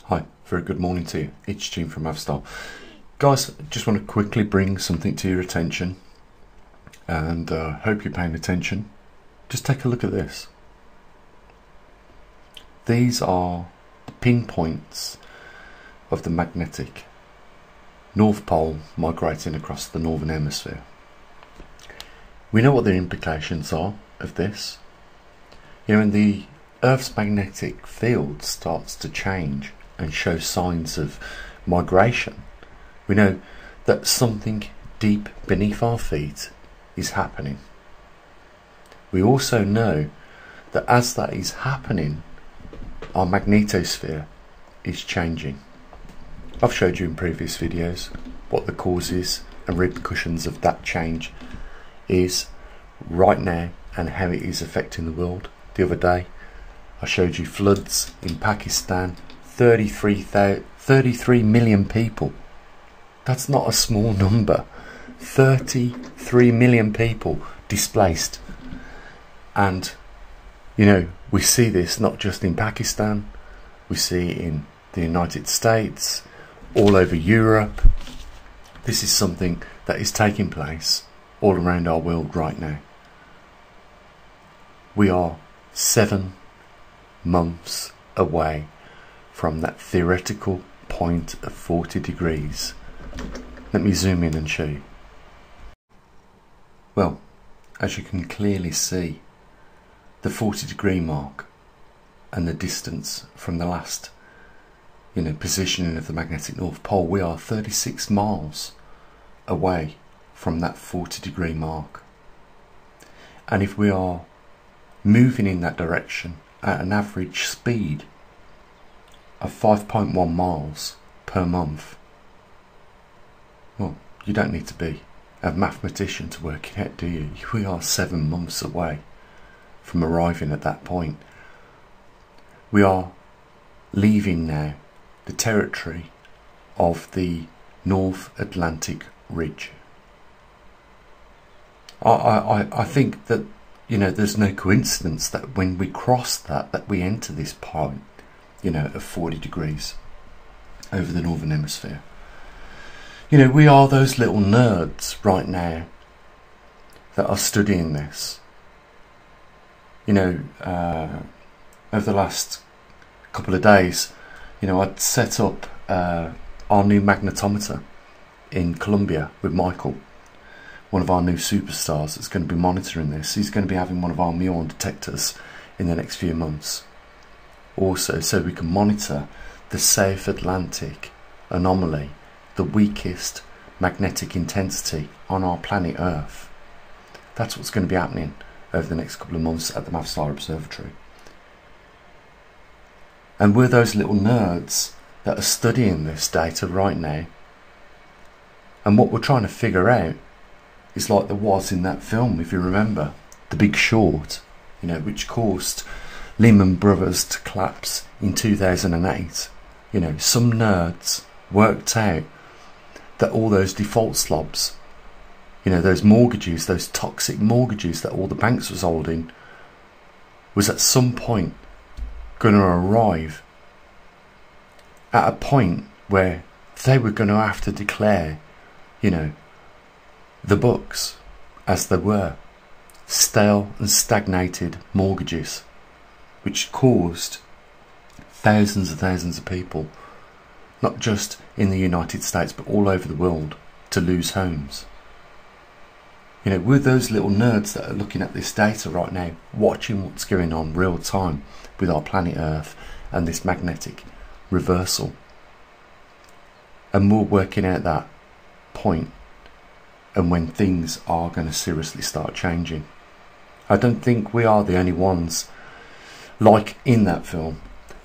Hi, very good morning to you. It's Gene from maverickstar. Guys, just want to quickly bring something to your attention and hope you're paying attention. Just take a look at this. These are the pinpoints of the magnetic North Pole migrating across the Northern Hemisphere. We know what the implications are of this. You know, when the Earth's magnetic field starts to change and show signs of migration, we know that something deep beneath our feet is happening. We also know that as that is happening, our magnetosphere is changing. I've showed you in previous videos what the causes and repercussions of that change is right now and how it is affecting the world. The other day I showed you floods in Pakistan, 33 million people. That's not a small number. 33 million people displaced. And you know, we see this not just in Pakistan, we see it in the United States, all over Europe. This is something that is taking place all around our world right now. We are 7 months away from that theoretical point of 40 degrees. Let me zoom in and show you. Well, as you can clearly see, the 40-degree mark and the distance from the last positioning of the magnetic North Pole, we are 36 miles away from that 40-degree mark. And if we are moving in that direction at an average speed of 5.1 miles per month, well, you don't need to be a mathematician to work it out, do you? We are 7 months away from arriving at that point. We are leaving now the territory of the North Atlantic Ridge. I think that there's no coincidence that when we cross that we enter this point of 40 degrees over the Northern Hemisphere. We are those little nerds right now that are studying this. Over the last couple of days, I'd set up our new magnetometer in Colombia with Michael, one of our new superstars that's going to be monitoring this. He's going to be having one of our muon detectors in the next few months. Also, so we can monitor the South Atlantic anomaly, the weakest magnetic intensity on our planet Earth. That's what's going to be happening over the next couple of months at the maverickstar Observatory. And we're those little nerds that are studying this data right now. And what we're trying to figure out is like there was in that film, if you remember, The Big Short, which caused Lehman Brothers to collapse in 2008. Some nerds worked out that all those default slobs, those mortgages, those toxic mortgages that all the banks was holding, was at some point going to arrive at a point where they were going to have to declare, the books as they were, stale and stagnated mortgages, which caused thousands and thousands of people, not just in the United States but all over the world, to lose homes. We're those little nerds that are looking at this data right now, watching what's going on real time with our planet Earth and this magnetic reversal. And we're working out that point and when things are going to seriously start changing. I don't think we are the only ones, like in that film,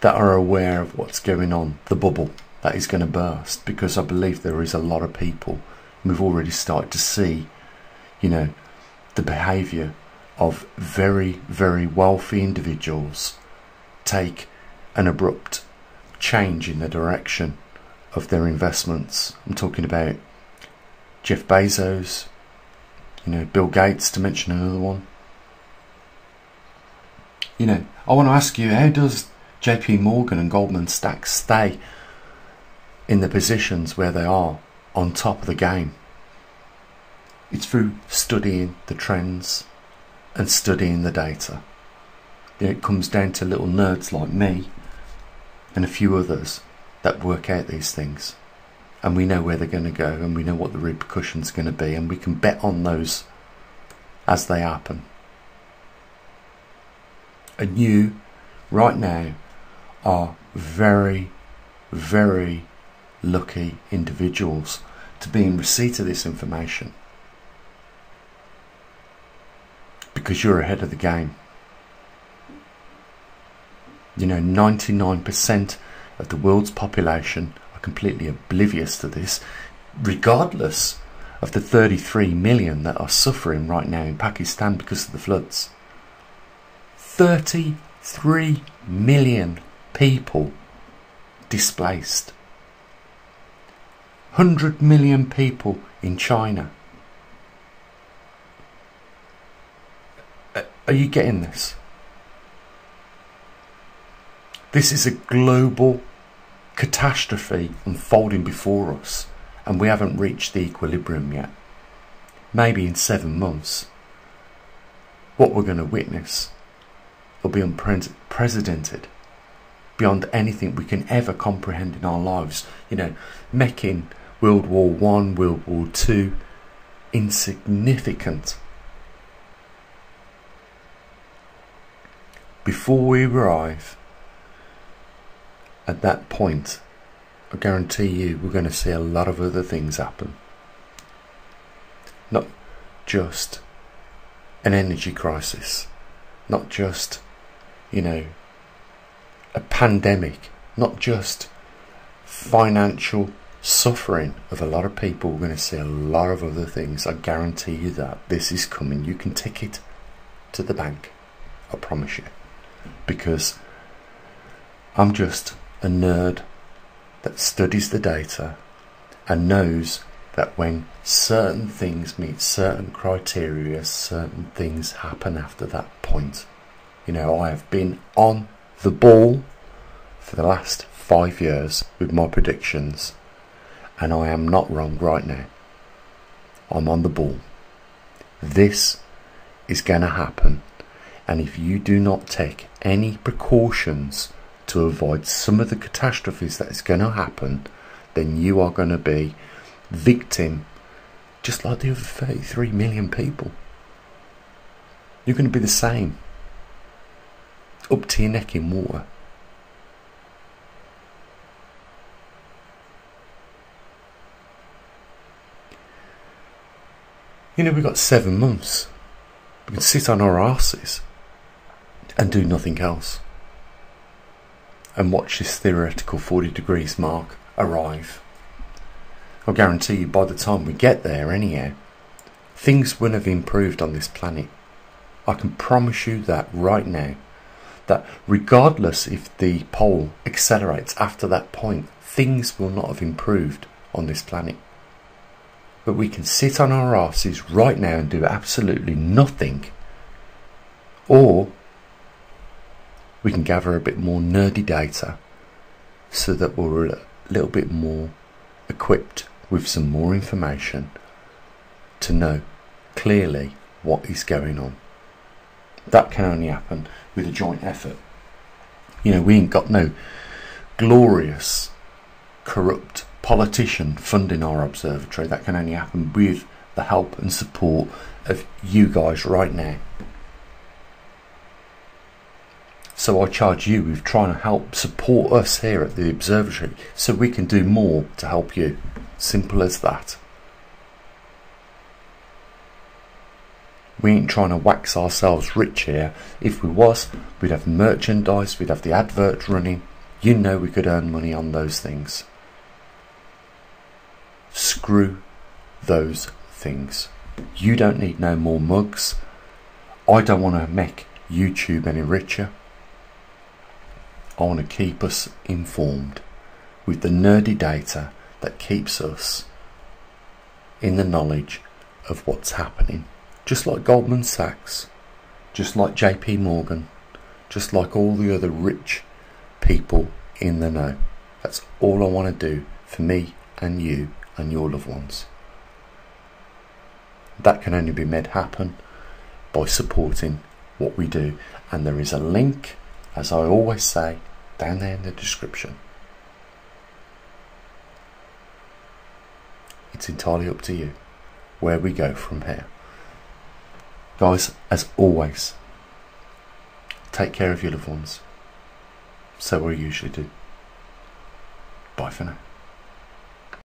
that are aware of what's going on, the bubble that is going to burst, because I believe there is a lot of people, we've already started to see the behaviour of very, very wealthy individuals take an abrupt change in the direction of their investments. I'm talking about Jeff Bezos, Bill Gates, to mention another one. I want to ask you, how does JP Morgan and Goldman Sachs stay in the positions where they are on top of the game? It's through studying the trends and studying the data. It comes down to little nerds like me and a few others that work out these things, and we know where they're going to go, and we know what the repercussions are going to be, and we can bet on those as they happen. And you right now are very, very lucky individuals to be in receipt of this information, because you're ahead of the game. 99% of the world's population are completely oblivious to this, regardless of the 33 million that are suffering right now in Pakistan because of the floods. 33 million people displaced. 100 million people in China. Are you getting this? This is a global catastrophe unfolding before us, and we haven't reached the equilibrium yet. Maybe in 7 months, what we're going to witness will be unprecedented, beyond anything we can ever comprehend in our lives. Making World War I, World War II insignificant. Before we arrive at that point, I guarantee you we're going to see a lot of other things happen. Not just an energy crisis, not just, a pandemic, not just financial suffering of a lot of people. We're going to see a lot of other things. I guarantee you that this is coming. You can tick it to the bank, I promise you, because I'm just a nerd that studies the data and knows that when certain things meet certain criteria, certain things happen after that point. I have been on the ball for the last 5 years with my predictions, and I am not wrong right now. I'm on the ball. This is going to happen, and if you do not take any precautions to avoid some of the catastrophes that is going to happen, then you are going to be victim, just like the other 33 million people. You're going to be the same, up to your neck in water. We've got 7 months. We can sit on our arses and do nothing else, and watch this theoretical 40 degrees mark arrive. I'll guarantee you by the time we get there anyhow, things will have improved on this planet. I can promise you that right now, that regardless if the pole accelerates after that point, things will not have improved on this planet. But we can sit on our asses right now and do absolutely nothing, or we can gather a bit more nerdy data so that we're a little bit more equipped with some more information to know clearly what is going on. That can only happen with a joint effort. We ain't got no glorious, corrupt politician funding our observatory. That can only happen with the help and support of you guys right now. So I charge you with trying to help support us here at the observatory so we can do more to help you. Simple as that. We ain't trying to wax ourselves rich here. If we was, we'd have merchandise, we'd have the adverts running. We could earn money on those things. Screw those things. You don't need no more mugs. I don't want to make YouTube any richer. I want to keep us informed with the nerdy data that keeps us in the knowledge of what's happening. Just like Goldman Sachs, just like JP Morgan, just like all the other rich people in the know. That's all I want to do for me and you and your loved ones. That can only be made happen by supporting what we do, and there is a link, as I always say, down there in the description. It's entirely up to you where we go from here. Guys, as always, take care of your loved ones. So we usually do. Bye for now.